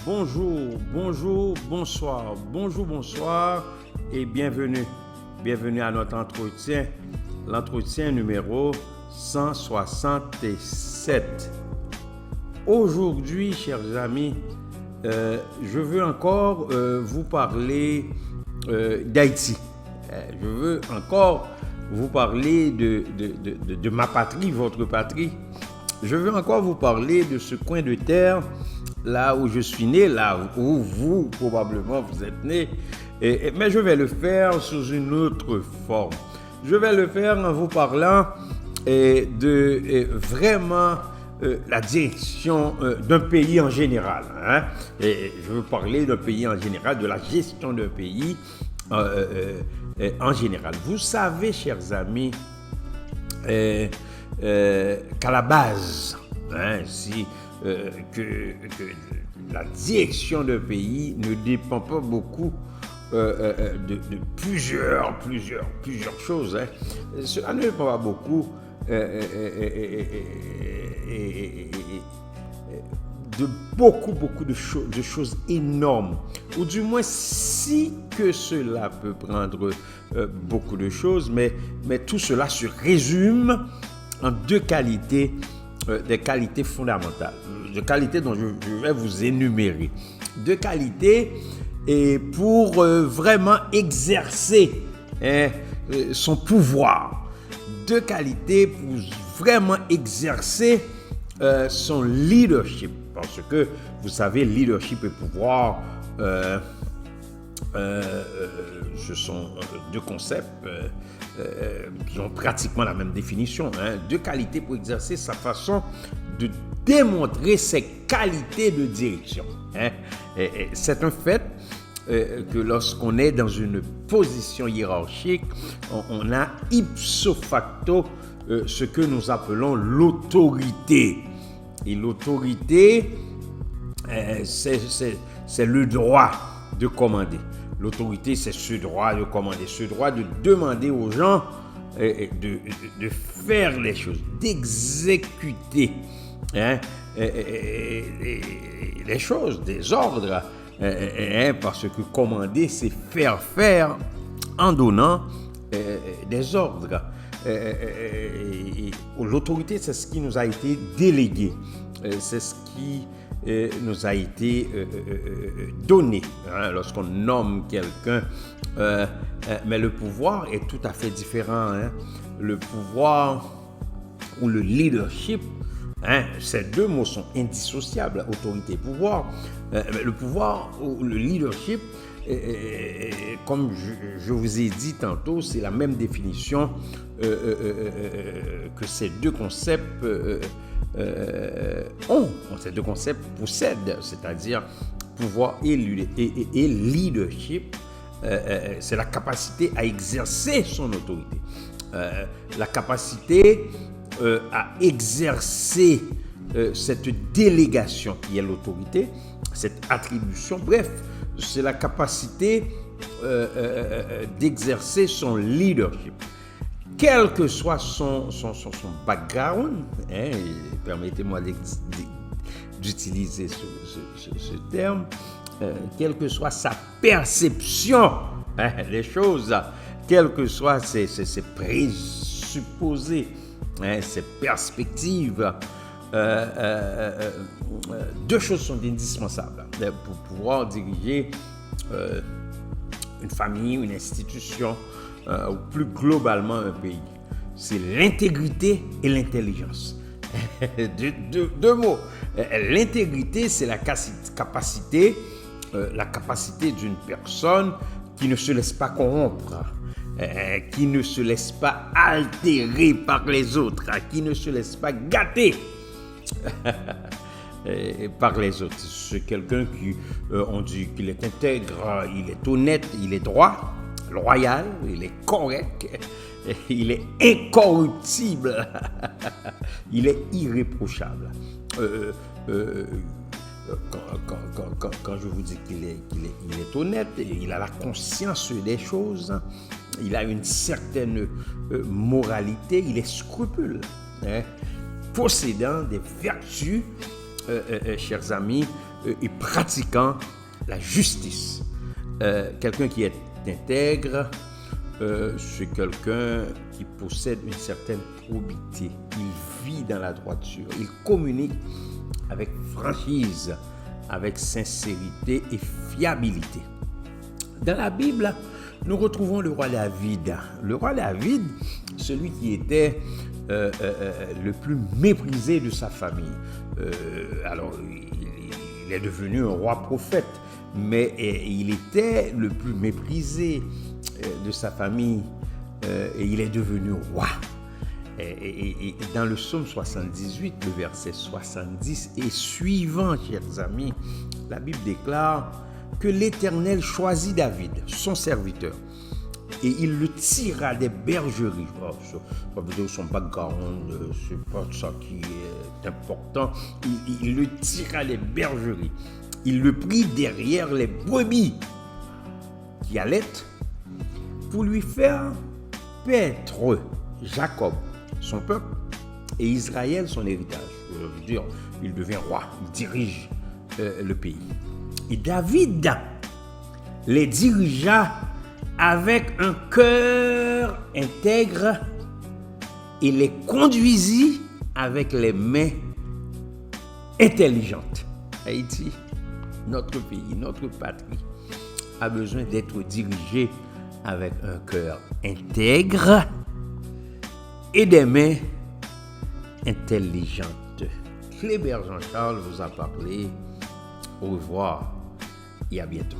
Bonjour, bonjour, bonsoir, bonjour, bonsoir et bienvenue. Bienvenue à notre entretien, l'entretien numéro 167. Aujourd'hui, chers amis, je veux encore vous parler d'Haïti. Je veux encore vous parler de ma patrie, votre patrie. Je veux encore vous parler de ce coin de terre, là où je suis né, là où vous, probablement, vous êtes né. Mais je vais le faire sous une autre forme. Je vais le faire en vous parlant de vraiment la direction d'un pays en général. Et je veux parler d'un pays en général, de la gestion d'un pays en général. Vous savez, chers amis, qu'à la base, que la direction d'un pays ne dépend pas beaucoup de plusieurs choses. Cela ne dépend pas beaucoup de beaucoup de choses énormes, ou du moins si que cela peut prendre beaucoup de choses, mais tout cela se résume en deux qualités, des qualités fondamentales, de qualités dont je vais vous énumérer, deux qualités et pour vraiment exercer son pouvoir, deux qualités pour vraiment exercer son leadership, parce que vous savez, leadership et pouvoir, ce sont deux concepts qui ont pratiquement la même définition. Deux qualités pour exercer sa façon de démontrer ses qualités de direction. C'est un fait que lorsqu'on est dans une position hiérarchique, on a ipso facto ce que nous appelons l'autorité. Et l'autorité, c'est le droit de commander. L'autorité, c'est ce droit de commander, ce droit de demander aux gens de faire les choses, d'exécuter les choses, des ordres, parce que commander, c'est faire en donnant des ordres. L'autorité, c'est ce qui nous a été délégué, c'est ce qui nous a été donné lorsqu'on nomme quelqu'un. Mais le pouvoir est tout à fait différent. Le pouvoir ou le leadership, ces deux mots sont indissociables, autorité et pouvoir. Le pouvoir ou le leadership, comme je vous ai dit tantôt, c'est la même définition que ces deux concepts ces deux concepts possèdent, c'est-à-dire pouvoir et leadership. C'est la capacité à exercer son autorité, la capacité à exercer cette délégation qui est l'autorité, cette attribution, bref, c'est la capacité d'exercer son leadership. Quel que soit son background, permettez-moi d'utiliser ce terme, quelle que soit sa perception des choses, quelles que soient ses présupposés, ses perspectives, deux choses sont indispensables pour pouvoir diriger une famille, une institution, ou plus globalement un pays. C'est l'intégrité et l'intelligence. Deux mots. L'intégrité, c'est la capacité d'une personne qui ne se laisse pas corrompre, qui ne se laisse pas altérer par les autres, qui ne se laisse pas gâter par les autres. C'est quelqu'un qui, on dit qu'il est intègre, il est honnête, il est droit, loyal, il est correct, il est incorruptible, il est irréprochable. Quand je vous dis qu'il est honnête, il a la conscience des choses, il a une certaine moralité, il est scrupule, possédant des vertus, chers amis, et pratiquant la justice. Quelqu'un qui est intègre, c'est quelqu'un qui possède une certaine probité. Il vit dans la droiture. Il communique avec franchise, avec sincérité et fiabilité. Dans la Bible, nous retrouvons le roi David. Le roi David, celui qui était le plus méprisé de sa famille. Alors, il est devenu un roi prophète, mais il était le plus méprisé de sa famille et il est devenu roi. Et dans le psaume 78, le verset 70 et suivant, chers amis, la Bible déclare que l'Éternel choisit David, son serviteur, et il le tira des bergeries. Ça veut dire son background, c'est pas ça qui est important. Il le tira des bergeries. Il le prit derrière les brebis qui allaient pour lui faire paître Jacob, son peuple, et Israël, son héritage. Je veux dire, il devient roi, il dirige le pays. Et David les dirigea avec un cœur intègre et les conduisit avec les mains intelligentes. Haïti, notre pays, notre patrie, a besoin d'être dirigé avec un cœur intègre et des mains intelligentes. Kléber Jean-Charles vous a parlé. Au revoir et à bientôt.